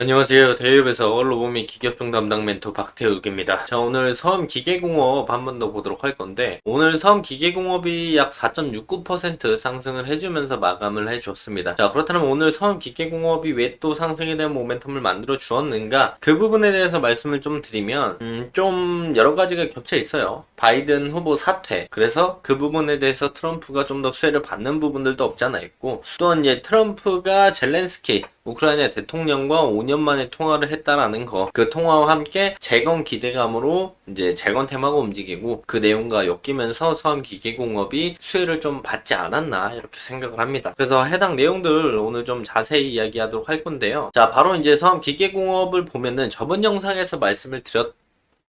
안녕하세요. 대유에서 언로보 및 기계업종 담당 멘토 박태욱입니다. 자, 오늘 섬 기계공업 한 번 더 보도록 할 건데, 오늘 섬 기계공업이 약 4.69% 상승을 해주면서 마감을 해줬습니다. 자, 그렇다면 오늘 섬 기계공업이 왜 또 상승에 대한 모멘텀을 만들어 주었는가? 그 부분에 대해서 말씀을 좀 드리면, 좀 여러 가지가 겹쳐 있어요. 바이든 후보 사퇴. 그래서 그 부분에 대해서 트럼프가 좀 더 수혜를 받는 부분들도 없지 않아 있고, 또한 이제 트럼프가 젤렌스키 우크라이나 대통령과 5년 만에 통화를 했다라는 거, 그 통화와 함께 재건 기대감으로 이제 재건 테마가 움직이고 그 내용과 엮이면서 서한기계공업이 수혜를 좀 받지 않았나 이렇게 생각을 합니다. 그래서 해당 내용들 오늘 좀 자세히 이야기하도록 할 건데요. 자, 바로 이제 서한기계공업을 보면은 저번 영상에서 말씀을 드렸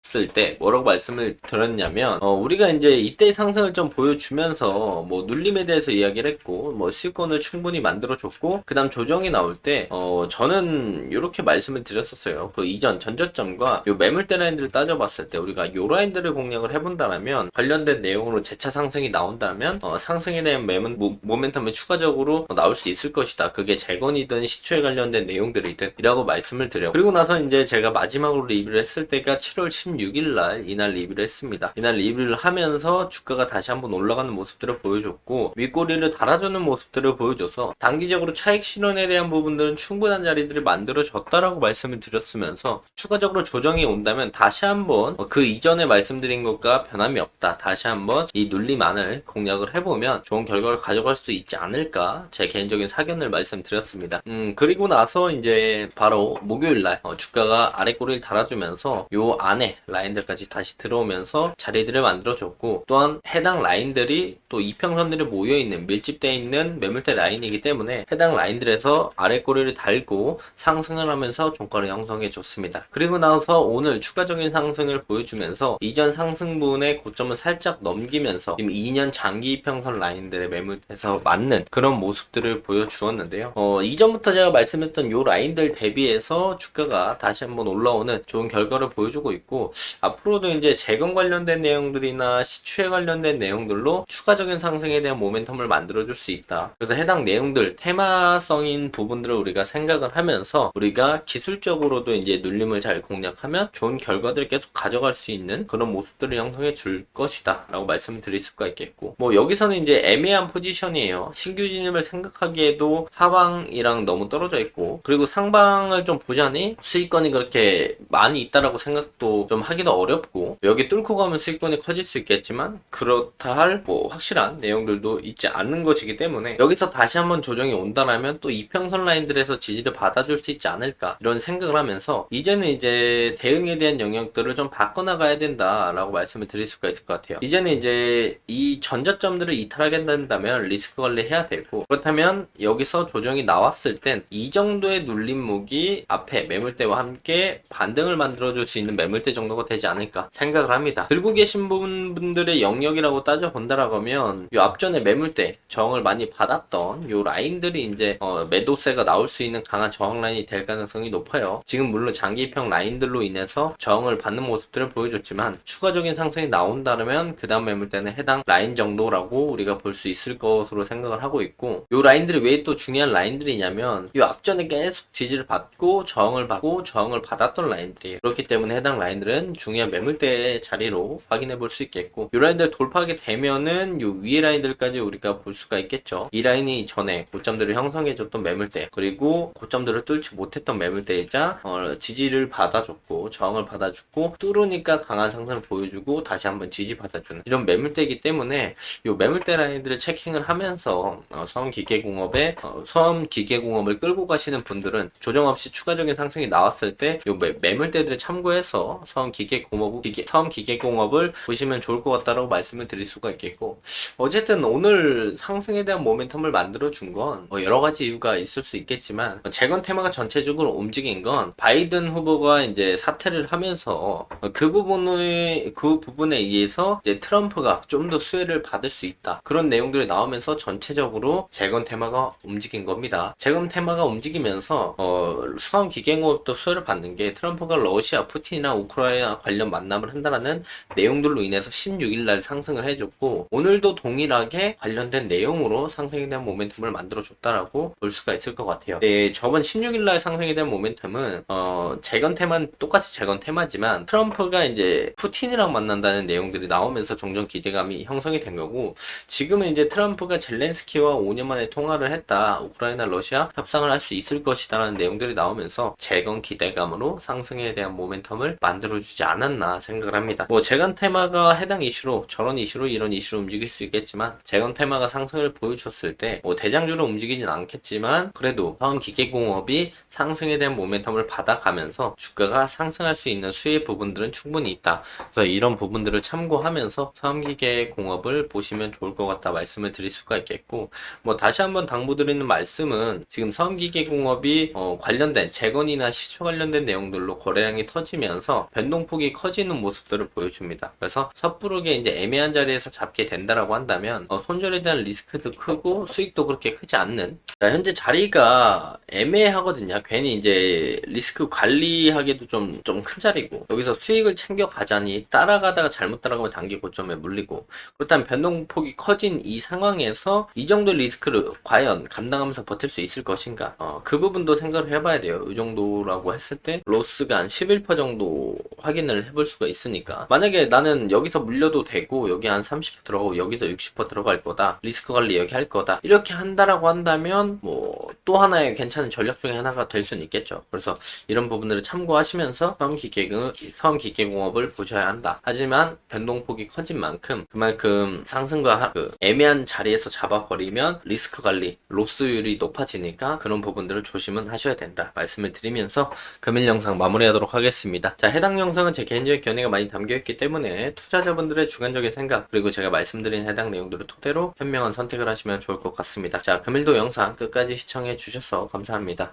쓸 때 뭐라고 말씀을 드렸냐면 우리가 이제 이때 상승을 좀 보여주면서 뭐 눌림에 대해서 이야기를 했고 뭐 수익권을 충분히 만들어줬고 그 다음 조정이 나올 때 저는 이렇게 말씀을 드렸었어요. 그 이전 전저점과 요 매물대 라인들을 따져봤을 때 우리가 요 라인들을 공략을 해본다면 관련된 내용으로 재차 상승이 나온다면 상승에 대한 모멘텀이 추가적으로 나올 수 있을 것이다. 그게 재건이든 시초에 관련된 내용들이든 이라고 말씀을 드려. 그리고 나서 이제 제가 마지막으로 리뷰를 했을 때가 7월 16일날 이날 리뷰를 했습니다. 이날 리뷰를 하면서 주가가 다시 한번 올라가는 모습들을 보여줬고 윗꼬리를 달아주는 모습들을 보여줘서 단기적으로 차익 실현에 대한 부분들은 충분한 자리들을 만들어줬다라고 말씀을 드렸으면서 추가적으로 조정이 온다면 다시 한번 그 이전에 말씀드린 것과 변함이 없다. 다시 한번 이 눌림안을 공략을 해보면 좋은 결과를 가져갈 수 있지 않을까 제 개인적인 사견을 말씀드렸습니다. 그리고 나서 이제 바로 목요일날 주가가 아래 꼬리를 달아주면서 요 안에 라인들까지 다시 들어오면서 자리들을 만들어줬고 또한 해당 라인들이 또 이평선들이 모여있는 밀집되어 있는 매물대 라인이기 때문에 해당 라인들에서 아래 꼬리를 달고 상승을 하면서 종가를 형성해 줬습니다. 그리고 나서 오늘 추가적인 상승을 보여주면서 이전 상승분의 고점을 살짝 넘기면서 지금 2년 장기 이평선 라인들의 매물에서 맞는 그런 모습들을 보여주었는데요. 이전부터 제가 말씀했던 요 라인들 대비해서 주가가 다시 한번 올라오는 좋은 결과를 보여주고 있고 앞으로도 이제 재건 관련된 내용들이나 시추에 관련된 내용들로 추가적인 상승에 대한 모멘텀을 만들어줄 수 있다. 그래서 해당 내용들 테마성인 부분들을 우리가 생각을 하면서 우리가 기술적으로도 이제 눌림을 잘 공략하면 좋은 결과들을 계속 가져갈 수 있는 그런 모습들을 형성해 줄 것이다 라고 말씀을 드릴 수가 있겠고 뭐 여기서는 이제 애매한 포지션이에요. 신규 진입을 생각하기에도 하방이랑 너무 떨어져 있고 그리고 상방을 좀 보자니 수익권이 그렇게 많이 있다라고 생각도 좀 하기도 어렵고 여기 뚫고 가면 수익권이 커질 수 있겠지만 그렇다 할 뭐 확실한 내용들도 있지 않는 것이기 때문에 여기서 다시 한번 조정이 온다라면 또 이평선 라인들에서 지지를 받아줄 수 있지 않을까 이런 생각을 하면서 이제는 이제 대응에 대한 영역들을 좀 바꿔나가야 된다라고 말씀을 드릴 수가 있을 것 같아요. 이제는 이제 이 전저점들을 이탈하게 된다면 리스크 관리해야 되고 그렇다면 여기서 조정이 나왔을 땐 이 정도의 눌림목이 앞에 매물대와 함께 반등을 만들어줄 수 있는 매물대 정도가 되지 않을까 생각을 합니다. 들고 계신 분들의 영역이라고 따져본다라고 하면 요 앞전에 매물대 저항을 많이 받았던 요 라인들이 이제 매도세가 나올 수 있는 강한 저항 라인이 될 가능성이 높아요. 지금 물론 장기평 라인들로 인해서 저항을 받는 모습들을 보여줬지만 추가적인 상승이 나온다면 그 다음 매물대는 해당 라인 정도라고 우리가 볼 수 있을 것으로 생각을 하고 있고 요 라인들이 왜 또 중요한 라인들이냐면 요 앞전에 계속 지지를 받고 저항을 받고 저항을 받았던 라인들이에요. 그렇기 때문에 해당 라인들은 중요한 매물대의 자리로 확인해 볼 수 있겠고 이 라인들 돌파하게 되면은 요 위에 라인들까지 우리가 볼 수가 있겠죠. 이 라인이 전에 고점들을 형성해 줬던 매물대 그리고 고점들을 뚫지 못했던 매물대이자 지지를 받아줬고 저항을 받아주고 뚫으니까 강한 상승을 보여주고 다시 한번 지지 받아주는 이런 매물대이기 때문에 요 매물대 라인들을 체킹을 하면서 섬기계공업을 끌고 가시는 분들은 조정 없이 추가적인 상승이 나왔을 때 요 매물대들을 참고해서 섬기계공업을 보시면 좋을 것 같다라고 말씀을 드릴 수가 있겠고 어쨌든 오늘 상승에 대한 모멘텀을 만들어 준 건 여러 가지 이유가 있을 수 있겠지만 재건 테마가 전체적으로 움직인 건 바이든 후보가 이제 사퇴를 하면서 그 부분에 의해서 이제 트럼프가 좀 더 수혜를 받을 수 있다 그런 내용들이 나오면서 전체적으로 재건 테마가 움직인 겁니다. 재건 테마가 움직이면서 수험 기계공업도 수혜를 받는 게 트럼프가 러시아 푸틴이나 러시아와 관련 만남을 한다라는 내용들로 인해서 16일날 상승을 해줬고, 오늘도 동일하게 관련된 내용으로 상승에 대한 모멘텀을 만들어줬다라고 볼 수가 있을 것 같아요. 네, 저번 16일날 상승에 대한 모멘텀은 재건 테마는 똑같이 재건 테마지만 트럼프가 이제 푸틴이랑 만난다는 내용들이 나오면서 종전 기대감이 형성이 된 거고, 지금은 이제 트럼프가 젤렌스키와 5년 만에 통화를 했다, 우크라이나 러시아 협상을 할 수 있을 것이다라는 내용들이 나오면서 재건 기대감으로 상승에 대한 모멘텀을 만들어주지 않았나 생각을 합니다. 뭐 재건 테마가 해당 이슈로 저런 이슈로 이런 이슈로 움직일 수 있겠지만, 재건 테마가 상승을 보여줬을 때 뭐 대장주로 움직이진 않겠지만 그래도 화학 기계공업이 상승에 대한 모멘텀을 받아가면서 주가가 상승할 수 있는 수혜 부분들은 충분히 있다. 그래서 이런 부분들을 참고하면서 화학기계공업을 보시면 좋을 것 같다 말씀을 드릴 수가 있겠고, 뭐 다시 한번 당부드리는 말씀은 지금 화학기계공업이 관련된 재건이나 시추 관련된 내용들로 거래량이 터지면서 변동폭이 커지는 모습들을 보여줍니다. 그래서 섣부르게 이제 애매한 자리에서 잡게 된다라고 한다면 손절에 대한 리스크도 크고 수익도 그렇게 크지 않는, 현재 자리가 애매하거든요. 괜히 이제 리스크 관리하기도 좀 큰 자리고, 여기서 수익을 챙겨가자니 따라가다가 잘못 따라가면 단기 고점에 물리고, 그렇다면 변동폭이 커진 이 상황에서 이 정도 리스크를 과연 감당하면서 버틸 수 있을 것인가, 그 부분도 생각을 해봐야 돼요. 이 정도라고 했을 때 로스가 한 11% 정도 확인을 해볼 수가 있으니까, 만약에 나는 여기서 물려도 되고 여기 한 30% 들어가고 여기서 60% 들어갈 거다, 리스크 관리 여기 할 거다, 이렇게 한다라고 한다면 뭐 또 하나의 괜찮은 전략 중에 하나가 될 수는 있겠죠. 그래서 이런 부분들을 참고하시면서 화학기계공업을 보셔야 한다. 하지만 변동폭이 커진 만큼 그만큼 상승과 그 애매한 자리에서 잡아버리면 리스크 관리, 로스율이 높아지니까 그런 부분들을 조심은 하셔야 된다 말씀을 드리면서 금일 영상 마무리하도록 하겠습니다. 자, 해당 영상은 제 개인적인 견해가 많이 담겨있기 때문에 투자자분들의 주관적인 생각, 그리고 제가 말씀드린 해당 내용들을 토대로 현명한 선택을 하시면 좋을 것 같습니다. 자, 금일도 영상 끝까지 시청해 주셔서 감사합니다.